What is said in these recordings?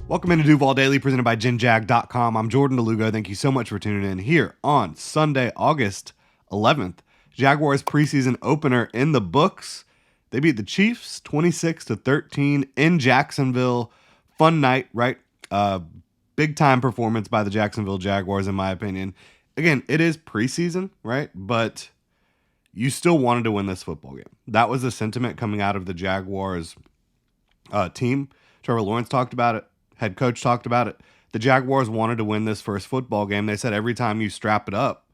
Welcome into Duval Daily, presented by GenJag.com. I'm Jordan DeLugo. Thank you so much for tuning in here on Sunday, August 11th. Jaguars preseason opener in the books. They beat the Chiefs 26-13 in Jacksonville. Fun night, right? Big time performance by the Jacksonville Jaguars, in my opinion. Again, it is preseason, right? But you still wanted to win this football game. That was the sentiment coming out of the Jaguars team. Trevor Lawrence talked about it. Head coach talked about it. The Jaguars wanted to win this first football game. They said every time you strap it up,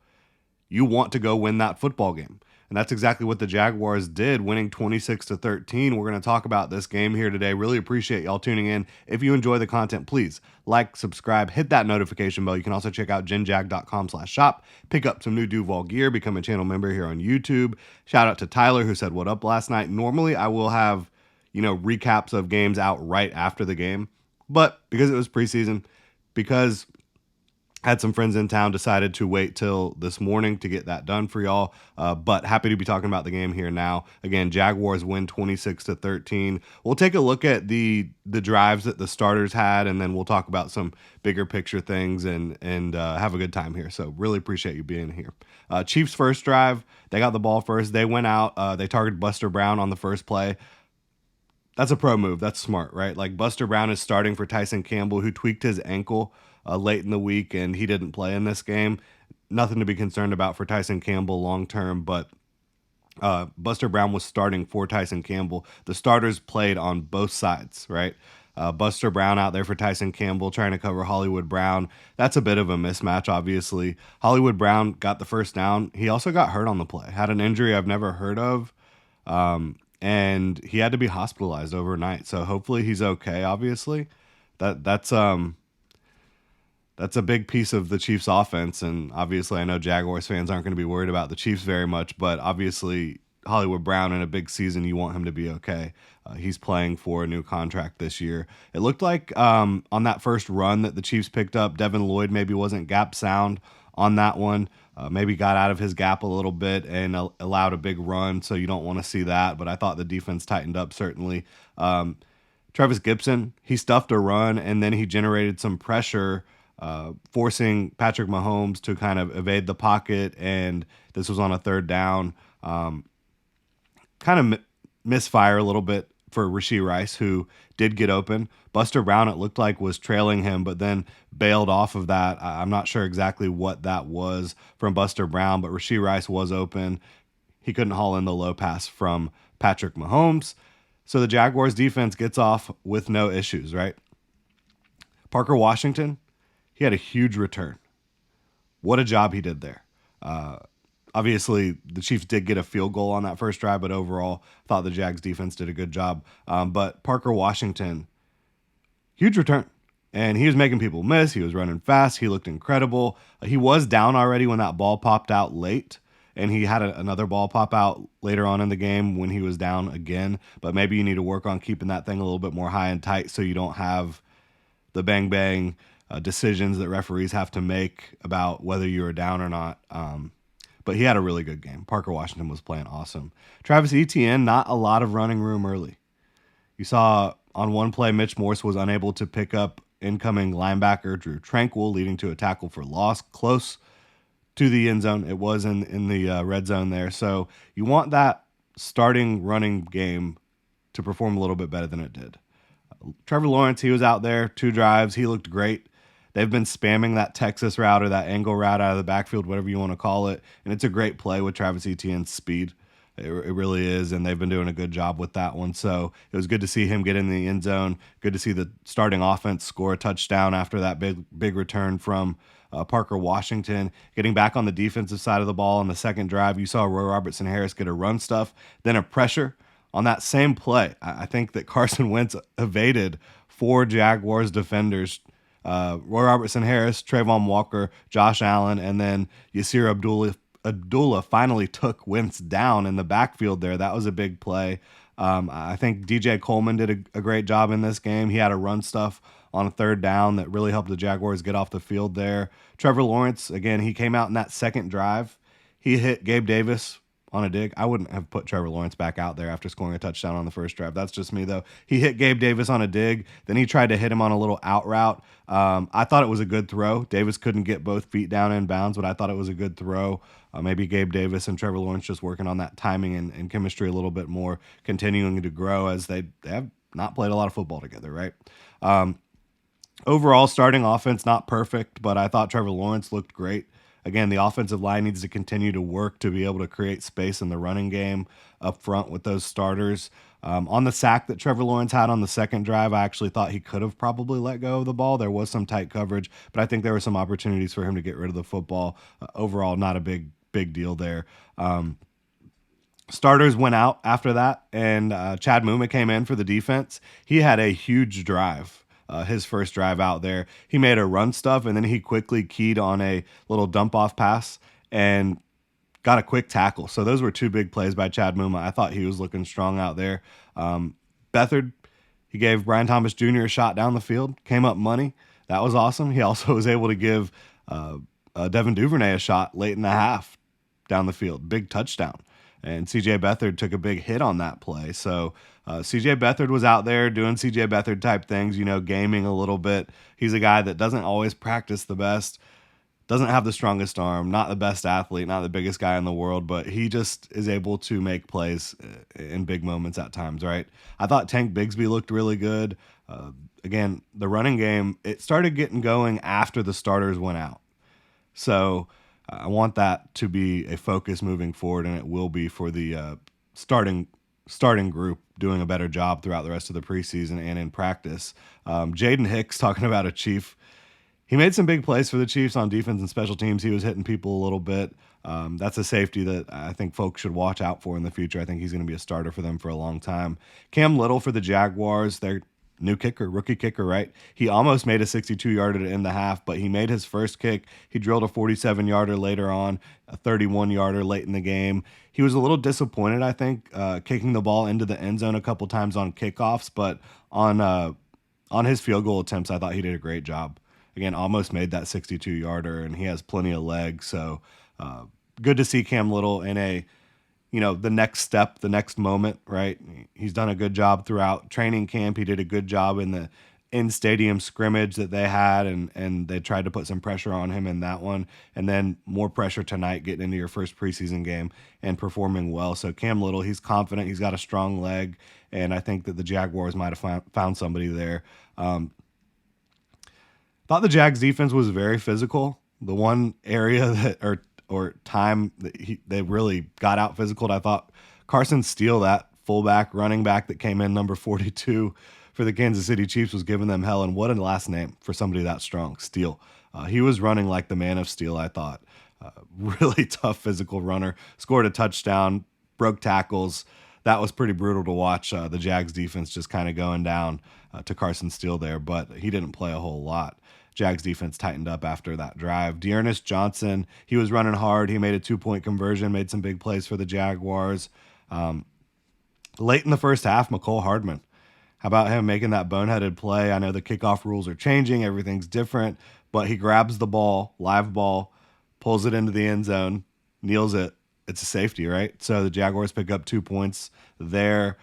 you want to go win that football game. And that's exactly what the Jaguars did, winning 26-13. We're going to talk about this game here today. Really appreciate y'all tuning in. If you enjoy the content, please like, subscribe, hit that notification bell. You can also check out genjag.com/shop, pick up some new Duval gear, become a channel member here on YouTube. Shout out to Tyler, who said what up last night. Normally I will have, recaps of games out right after the game. But because it was preseason, because I had some friends in town, decided to wait till this morning to get that done for y'all. But happy to be talking about the game here now. Again, Jaguars win 26-13. We'll take a look at the drives that the starters had, and then we'll talk about some bigger picture things and have a good time here. So really appreciate you being here. Chiefs first drive, they got the ball first. They went out. They targeted Buster Brown on the first play. That's a pro move. That's smart, right? Like Buster Brown is starting for Tyson Campbell, who tweaked his ankle late in the week, and he didn't play in this game. Nothing to be concerned about for Tyson Campbell long term, but Buster Brown was starting for Tyson Campbell. The starters played on both sides, right? Buster Brown out there for Tyson Campbell trying to cover Hollywood Brown. That's a bit of a mismatch, obviously. Hollywood Brown got the first down. He also got hurt on the play. Had an injury I've never heard of. And he had to be hospitalized overnight. So hopefully he's okay, obviously. That's a big piece of the Chiefs offense. And obviously I know Jaguars fans aren't going to be worried about the Chiefs very much, but obviously Hollywood Brown in a big season, you want him to be okay. He's playing for a new contract this year. It looked like on that first run that the Chiefs picked up, Devin Lloyd maybe wasn't gap sound on that one. Maybe got out of his gap a little bit and allowed a big run, so you don't want to see that. But I thought the defense tightened up, certainly. Travis Gibson, he stuffed a run, and then he generated some pressure, forcing Patrick Mahomes to kind of evade the pocket, and this was on a third down. Kind of misfire a little bit for Rashee Rice, who did get open. Buster Brown, it looked like, was trailing him, but then bailed off of that. I'm not sure exactly what that was from Buster Brown, but Rashee Rice was open. He couldn't haul in the low pass from Patrick Mahomes. So the Jaguars defense gets off with no issues, right? Parker Washington, he had a huge return. What a job he did there. Obviously, the Chiefs did get a field goal on that first drive, but overall, I thought the Jags defense did a good job. But Parker Washington, huge return. And he was making people miss. He was running fast. He looked incredible. He was down already when that ball popped out late. And he had another ball pop out later on in the game when he was down again. But maybe you need to work on keeping that thing a little bit more high and tight so you don't have the bang-bang decisions that referees have to make about whether you are down or not. But he had a really good game. Parker Washington was playing awesome. Travis Etienne, not a lot of running room early. You saw on one play, Mitch Morse was unable to pick up incoming linebacker Drew Tranquil, leading to a tackle for loss close to the end zone. It was in the red zone there. So you want that starting running game to perform a little bit better than it did. Trevor Lawrence, he was out there, 2 drives. He looked great. They've been spamming that Texas route or that angle route out of the backfield, whatever you want to call it. And it's a great play with Travis Etienne's speed. It really is, and they've been doing a good job with that one. So it was good to see him get in the end zone. Good to see the starting offense score a touchdown after that big return from Parker Washington. Getting back on the defensive side of the ball on the second drive, you saw Roy Robertson-Harris get a run stuff, then a pressure on that same play. I think that Carson Wentz evaded 4 Jaguars defenders. Roy Robertson-Harris, Trayvon Walker, Josh Allen, and then Yasir Abdullah finally took Wentz down in the backfield there. That was a big play. I think DJ Coleman did a great job in this game. He had a run stuff on a third down that really helped the Jaguars get off the field there. Trevor Lawrence, again, he came out in that second drive. He hit Gabe Davis on a dig. I wouldn't have put Trevor Lawrence back out there after scoring a touchdown on the first drive. That's just me, though. He hit Gabe Davis on a dig. Then he tried to hit him on a little out route. I thought it was a good throw. Davis couldn't get both feet down in bounds, but I thought it was a good throw. Maybe Gabe Davis and Trevor Lawrence just working on that timing and chemistry a little bit more, continuing to grow as they have not played a lot of football together, right? Overall, starting offense, not perfect, but I thought Trevor Lawrence looked great. Again, the offensive line needs to continue to work to be able to create space in the running game up front with those starters. On the sack that Trevor Lawrence had on the second drive, I actually thought he could have probably let go of the ball. There was some tight coverage, but I think there were some opportunities for him to get rid of the football. Overall, not a big deal there. Starters went out after that, and Chad Muma came in for the defense. He had a huge drive. His first drive out there, he made a run stuff, and then he quickly keyed on a little dump off pass and got a quick tackle. So those were two big plays by Chad Muma. I thought he was looking strong out there. Beathard, he gave Brian Thomas Jr. a shot down the field, came up money. That was awesome. He also was able to give Devin Duvernay a shot late in the half down the field, big touchdown. And C.J. Beathard took a big hit on that play. So C.J. Beathard was out there doing C.J. Beathard type things, gaming a little bit. He's a guy that doesn't always practice the best, doesn't have the strongest arm, not the best athlete, not the biggest guy in the world, but he just is able to make plays in big moments at times, right? I thought Tank Bigsby looked really good. Again, the running game, it started getting going after the starters went out. So I want that to be a focus moving forward, and it will be for the starting group doing a better job throughout the rest of the preseason and in practice. Jaden Hicks, talking about a Chief, he made some big plays for the Chiefs on defense and special teams. He was hitting people a little bit. That's a safety that I think folks should watch out for in the future. I think he's going to be a starter for them for a long time. Cam Little for the Jaguars, their new kicker, rookie kicker, right? He almost made a 62-yarder to end the half, but he made his first kick. He drilled a 47-yarder later on, a 31-yarder late in the game. He was a little disappointed, I think, kicking the ball into the end zone a couple times on kickoffs, but on his field goal attempts, I thought he did a great job. Again, almost made that 62-yarder, and he has plenty of legs, so good to see Cam Little in the next step, the next moment, right? He's done a good job throughout training camp. He did a good job in the in-stadium scrimmage that they had, and they tried to put some pressure on him in that one. And then more pressure tonight getting into your first preseason game and performing well. So Cam Little, he's confident. He's got a strong leg, and I think that the Jaguars might have found somebody there. Thought the Jags defense was very physical. The one area that or time that they really got out physical, I thought Carson Steele, that fullback running back that came in number 42 for the Kansas City Chiefs, was giving them hell. And what a last name for somebody that strong, Steele. He was running like the man of steel, I thought. Really tough physical runner. Scored a touchdown, broke tackles. That was pretty brutal to watch. The Jags defense just kind of going down to Carson Steele there, but he didn't play a whole lot. Jags defense tightened up after that drive. Dearness Johnson, he was running hard. He made a 2-point conversion, made some big plays for the Jaguars. Late in the first half, McCole Hardman. How about him making that boneheaded play? I know the kickoff rules are changing. Everything's different, but he grabs the ball, live ball, pulls it into the end zone, kneels it. It's a safety, right? So the Jaguars pick up 2 points there.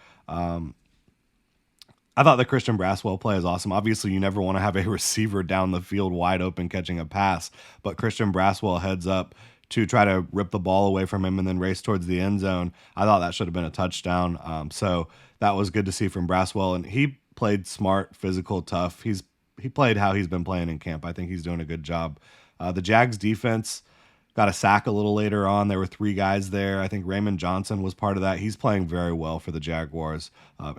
I thought the Christian Braswell play is awesome. Obviously, you never want to have a receiver down the field wide open catching a pass, but Christian Braswell heads up to try to rip the ball away from him and then race towards the end zone. I thought that should have been a touchdown. So that was good to see from Braswell, and he played smart, physical, tough. He played how he's been playing in camp. I think he's doing a good job. The Jags defense got a sack a little later on. There were 3 guys there. I think Raymond Johnson was part of that. He's playing very well for the Jaguars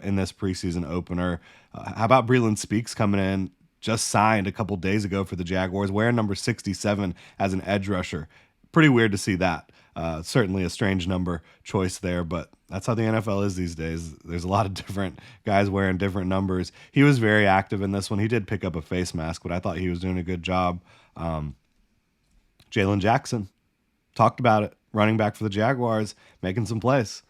in this preseason opener. How about Breland Speaks coming in? Just signed a couple days ago for the Jaguars, wearing number 67 as an edge rusher. Pretty weird to see that. Certainly a strange number choice there, but that's how the NFL is these days. There's a lot of different guys wearing different numbers. He was very active in this one. He did pick up a face mask, but I thought he was doing a good job. Jalen Jackson, talked about it, running back for the Jaguars, making some plays.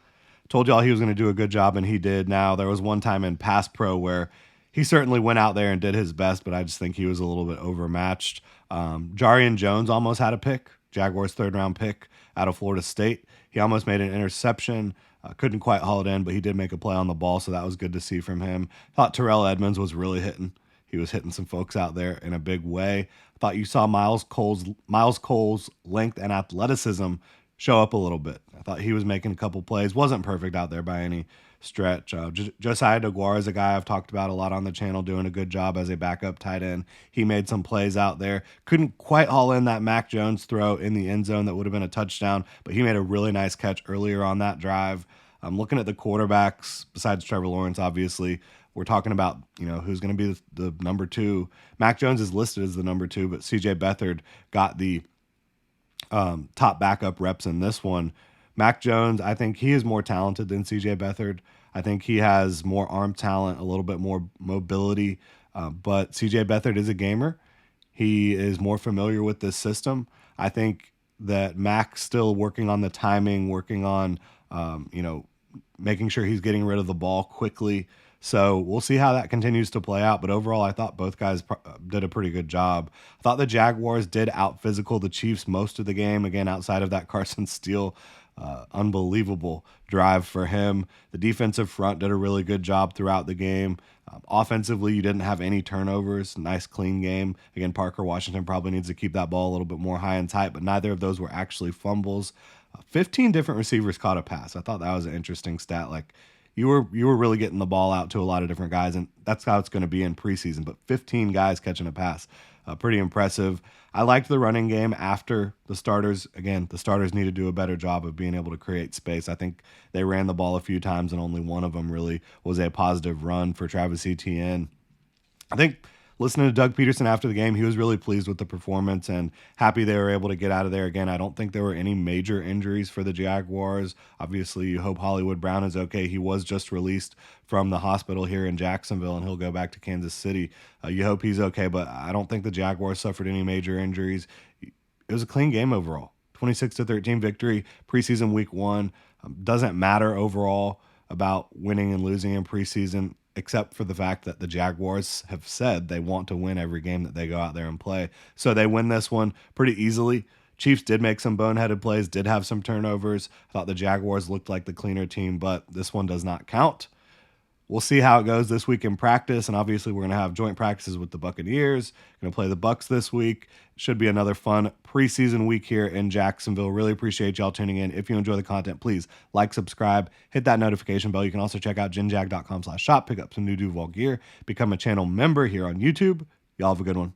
Told y'all he was going to do a good job, and he did. Now, there was one time in pass pro where he certainly went out there and did his best, but I just think he was a little bit overmatched. Jarian Jones almost had a pick Jaguars third-round pick out of Florida State. He almost made an interception. Couldn't quite haul it in, but he did make a play on the ball, so that was good to see from him. Thought Terrell Edmonds was really hitting. He was hitting some folks out there in a big way. Thought you saw Miles Cole's length and athleticism show up a little bit. I thought he was making a couple plays. Wasn't perfect out there by any stretch. Josiah Jaguar is a guy I've talked about a lot on the channel, doing a good job as a backup tight end. He made some plays out there. Couldn't quite haul in that Mac Jones throw in the end zone that would have been a touchdown, but he made a really nice catch earlier on that drive. I'm looking at the quarterbacks, besides Trevor Lawrence, obviously. We're talking about, who's going to be the number two. Mac Jones is listed as the number two, but C.J. Beathard got the top backup reps in this one. Mac Jones, I think he is more talented than C.J. Beathard. I think he has more arm talent, a little bit more mobility, but C.J. Beathard is a gamer. He is more familiar with this system. I think that Mac's still working on the timing, working on, making sure he's getting rid of the ball quickly. So we'll see how that continues to play out. But overall, I thought both guys did a pretty good job. I thought the Jaguars did out-physical the Chiefs most of the game. Again, outside of that Carson Steele unbelievable drive for him. The defensive front did a really good job throughout the game. Offensively, you didn't have any turnovers. Nice, clean game. Again, Parker Washington probably needs to keep that ball a little bit more high and tight, but neither of those were actually fumbles. 15 different receivers caught a pass. I thought that was an interesting stat. Like, you were really getting the ball out to a lot of different guys, and that's how it's going to be in preseason. But 15 guys catching a pass, pretty impressive. I liked the running game after the starters. Again, the starters need to do a better job of being able to create space. I think they ran the ball a few times, and only one of them really was a positive run for Travis Etienne. I think listening to Doug Peterson after the game, he was really pleased with the performance and happy they were able to get out of there. Again, I don't think there were any major injuries for the Jaguars. Obviously, you hope Hollywood Brown is okay. He was just released from the hospital here in Jacksonville, and he'll go back to Kansas City. You hope he's okay, but I don't think the Jaguars suffered any major injuries. It was a clean game overall. 26-13 victory, preseason week 1. Doesn't matter overall about winning and losing in preseason, except for the fact that the Jaguars have said they want to win every game that they go out there and play. So they win this one pretty easily. Chiefs did make some boneheaded plays, did have some turnovers. I thought the Jaguars looked like the cleaner team, but this one does not count. We'll see how it goes this week in practice, and obviously we're going to have joint practices with the Buccaneers. Going to play the Bucs this week. Should be another fun preseason week here in Jacksonville. Really appreciate y'all tuning in. If you enjoy the content, please like, subscribe, hit that notification bell. You can also check out jinjag.com/shop, pick up some new Duval gear, become a channel member here on YouTube. Y'all have a good one.